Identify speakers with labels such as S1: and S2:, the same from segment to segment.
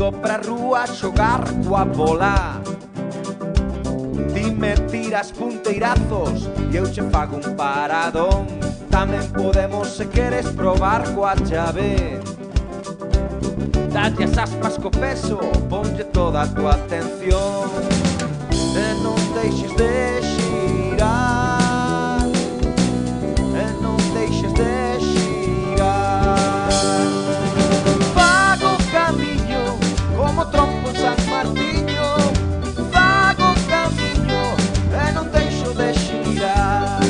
S1: Saíndo pra rúa xogar coa bola. Ti me tiras punteirazos e eu che fago un paradón. Tamén podemos, se queres, probar coa chave. Dalle as aspas co peso, ponlle toda a tua atención. E non deixes de xirar, e non deixes de xirar. Fago camiño como trompo en San Martiño. Fago camiño e non deixo de xirar.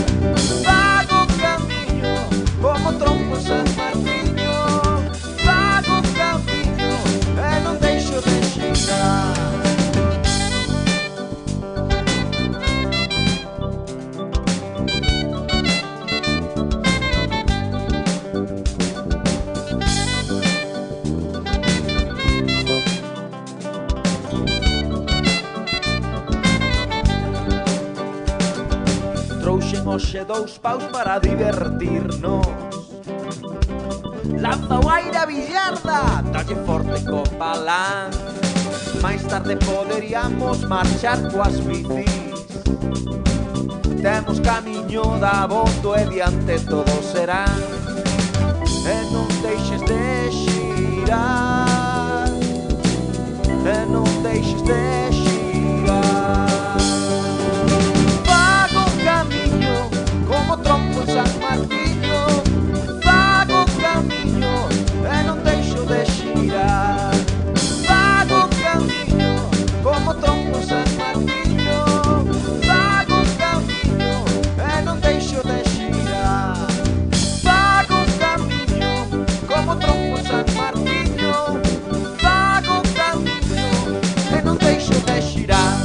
S1: Fago camiño como trompo en San Martiño. Fago camiño e non deixo de xirar. Trouxen hoxe 2 paus para divertirnos. Lanza o aire a billarda, dalle forte co palán. Mais tarde poderíamos marchar coas bicis. Temos camiño da abondo e diante todo será. E non deixes de xirar, e non deixes de xirar. Fago camiño como trompo en San Martiño. Fago camiño e non deixo de xirar. Fago camiño como trompo en San Martiño. Fago camiño e non deixo de xirar. Fago camiño como trompo en San Martiño. Fago camiño e non deixo de xirar.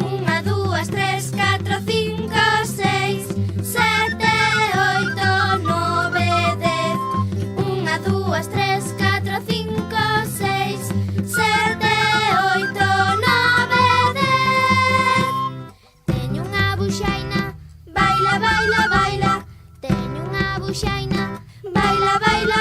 S2: Unha, dúas, tres, catro, cinco, seis, sete, oito, nove, dez. Unha, dúas, tres, catro, cinco, seis, sete, oito, nove, dez. Teño unha buxaina, baila, baila, baila. Teño unha buxaina, baila, baila,